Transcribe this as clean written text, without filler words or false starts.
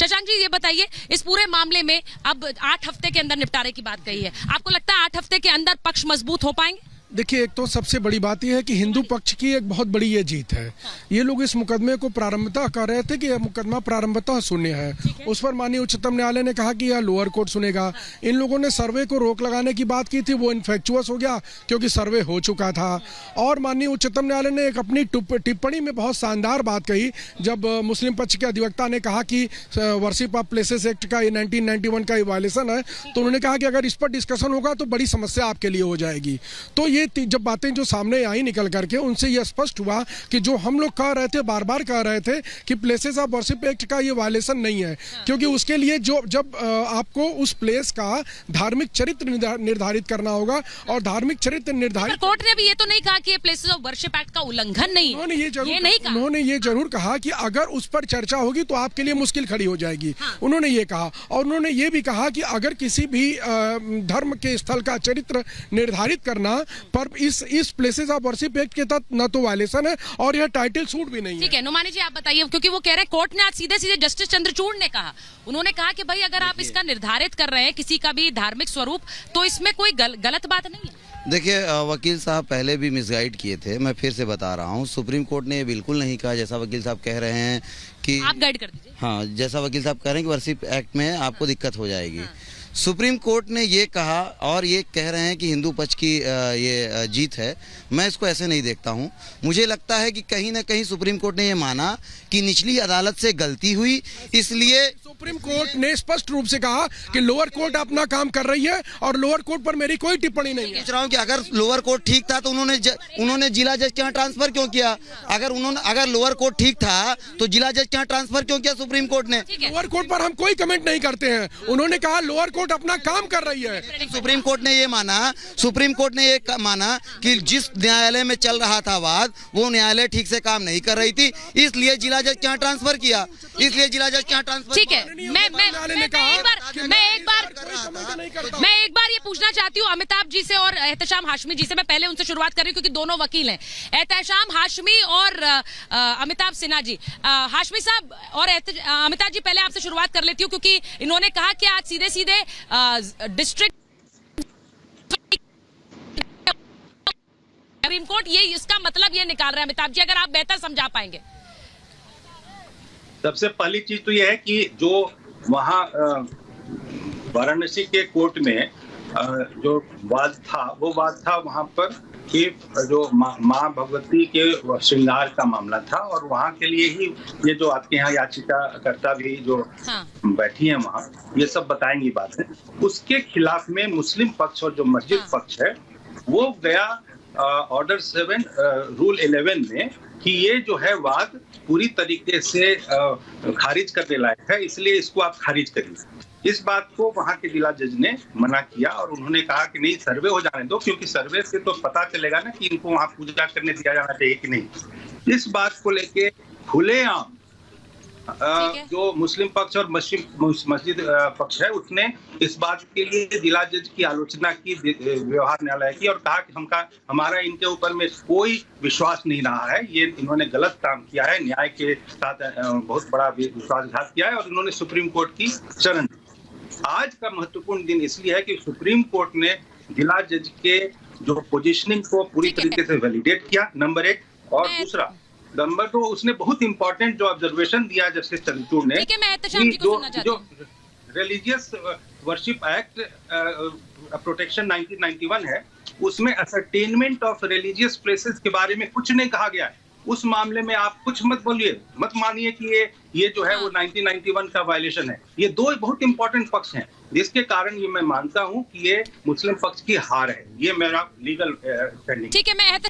शशांक जी, ये बताइए, इस पूरे मामले में अब 8 हफ्ते के अंदर निपटारे की बात कही है, आपको लगता है 8 हफ्ते के अंदर पक्ष मजबूत हो पाएंगे? देखिए, एक तो सबसे बड़ी बात यह है कि हिंदू पक्ष की एक बहुत बड़ी ये जीत है। ये लोग इस मुकदमे को प्रारंभतः कह रहे थे कि यह मुकदमा प्रारंभतः शून्य है। उस पर माननीय उच्चतम न्यायालय ने कहा कि यह लोअर कोर्ट सुनेगा। इन लोगों ने सर्वे को रोक लगाने की बात की थी, वो इनफेक्चुअस हो गया क्योंकि सर्वे हो चुका था। और माननीय उच्चतम न्यायालय ने एक अपनी टिप्पणी में बहुत शानदार बात कही, जब मुस्लिम पक्ष के अधिवक्ता ने कहा कि वर्शिप ऑफ प्लेसेस एक्ट का 1991 का वायलेशन है, तो उन्होंने कहा कि अगर इस पर डिस्कशन होगा तो बड़ी समस्या आपके लिए हो जाएगी। तो ये जब बातें जो सामने आई निकल करके, उनसे यह स्पष्ट हुआ कि जो हम लोग कह रहे थे, बार बार कह रहे थे कि प्लेसेस ऑफ वर्शिप एक्ट का ये वायलेशन नहीं है, क्योंकि उसके लिए जब आपको उस प्लेस का धार्मिक चरित्र निर्धारित करना होगा, और धार्मिक चरित्र निर्धारित, कोर्ट ने भी ये तो नहीं कहा कि प्लेसेस ऑफ वर्शिप एक्ट का उल्लंघन नहीं है। उन्होंने ये जरूर कहा कि अगर उस पर चर्चा होगी तो आपके लिए मुश्किल खड़ी हो जाएगी। उन्होंने ये कहा, और उन्होंने ये भी कहा कि अगर किसी भी धर्म के स्थल का चरित्र निर्धारित करना पर इस प्लेसेस ऑफ वर्शिप एक्ट के तहत न तो वायलेशन है और यह टाइटल सूट भी नहीं है। ठीक है, नुमानी जी आप बताइए, क्योंकि वो कह रहे हैं, कोर्ट ने आज सीधे सीधे जस्टिस चंद्रचूड़ ने कहा, उन्होंने कहा कि भाई अगर आप इसका निर्धारित कर रहे हैं किसी का भी धार्मिक स्वरूप, तो इसमें कोई गलत बात नहीं है। देखिए, वकील साहब पहले भी मिसगाइड किए थे, मैं फिर से बता रहा हूँ, सुप्रीम कोर्ट ने ये बिल्कुल नहीं कहा जैसा वकील साहब कह रहे हैं कि आप गाइड कर दीजिए। हाँ, जैसा वकील साहब कह रहे हैं कि वर्शिप एक्ट में आपको दिक्कत हो जाएगी। सुप्रीम कोर्ट ने ये कहा, और ये कह रहे हैं कि हिंदू पक्ष की ये जीत है। मैं इसको ऐसे नहीं देखता हूँ। मुझे लगता है कि कहीं ना कहीं सुप्रीम कोर्ट ने ये माना कि निचली अदालत से गलती हुई, इसलिए सुप्रीम कोर्ट ने स्पष्ट रूप से कहा कि लोअर कोर्ट अपना काम कर रही है और लोअर कोर्ट पर मेरी कोई टिप्पणी नहीं है। पूछ रहा हूँ कि अगर लोअर कोर्ट ठीक था तो उन्होंने जिला जज के यहाँ ट्रांसफर क्यों किया? अगर लोअर कोर्ट ठीक था तो जिला जज के यहाँ ट्रांसफर क्यों किया सुप्रीम कोर्ट ने? लोअर कोर्ट पर हम कोई कमेंट नहीं करते हैं। उन्होंने कहा लोअर कोर्ट अपना काम कर रही है। सुप्रीम कोर्ट ने ये माना कि जिस न्यायालय में चल रहा था वाद, वो न्यायालय ठीक से काम नहीं कर रही थी, इसलिए जिला जज के यहाँ ट्रांसफर किया। ठीक है, मैं एक बार ये पूछना चाहती हूँ अमिताभ जी से और एहतशाम हाशमी जी से। मैं पहले उनसे शुरुआत कर रही हूँ क्योंकि दोनों वकील हैं, एहतशाम हाशमी और अमिताभ सिन्हा जी। हाशमी साहब और अमिताभ जी, पहले आपसे शुरुआत कर लेती हूँ क्योंकि इन्होंने कहा कि आज सीधे सीधे डिस्ट्रिक्ट सुप्रीम कोर्ट ये इसका मतलब ये निकाल रहा है। अमिताभ जी, अगर आप बेहतर समझा पाएंगे। सबसे पहली चीज तो यह है कि जो वहाँ वाराणसी के कोर्ट में जो वाद था, वो वाद था वहाँ पर कि जो माँ भगवती के श्रृंगार का मामला था, और वहाँ के लिए ही ये जो आपके यहाँ याचिकाकर्ता भी जो बैठी है वहाँ, ये सब बताएंगी बातें। उसके खिलाफ में मुस्लिम पक्ष और जो मस्जिद पक्ष है, वो गया ऑर्डर 7 रूल 11 में कि ये जो है वाद पूरी तरीके से खारिज करने लायक है, इसलिए इसको आप खारिज करिए। इस बात को वहां के जिला जज ने मना किया और उन्होंने कहा कि नहीं, सर्वे हो जाने दो, क्योंकि सर्वे से तो पता चलेगा ना कि इनको वहां पूजा करने दिया जाना चाहिए कि नहीं। इस बात को लेके खुलेआम जो मुस्लिम पक्ष और मस्जिद पक्ष है, उसने इस बात के लिए जिला जज की आलोचना की, व्यवहार न्यायालय की, और कहा कि हमारा इनके ऊपर में कोई विश्वास नहीं रहा है, ये इन्होंने गलत काम किया है, न्याय के साथ बहुत बड़ा विश्वासघात किया है, और इन्होंने सुप्रीम कोर्ट की शरण ली। आज का महत्वपूर्ण दिन इसलिए है कि सुप्रीम कोर्ट ने जिला जज के जो पोजीशनिंग को पूरी तरीके से वैलिडेट किया, नंबर 1, और दूसरा नंबर 2, उसने बहुत इंपॉर्टेंट जो ऑब्जर्वेशन दिया जस्टिस चंद्रचूड़ ने, जो रिलीजियस वर्शिप एक्ट प्रोटेक्शन 1991 है, उसमें असर्टेनमेंट ऑफ रिलीजियस प्लेसेस के बारे में कुछ नहीं कहा गया है। उस मामले में आप कुछ मत बोलिए, मत मानिए कि ये जो है वो 1991 का वायलेशन है। ये दो बहुत इंपॉर्टेंट पक्ष हैं, जिसके कारण ये मैं मानता हूं कि ये मुस्लिम पक्ष की हार है। ये मेरा लीगल स्टैंडिंग। ठीक है, मैं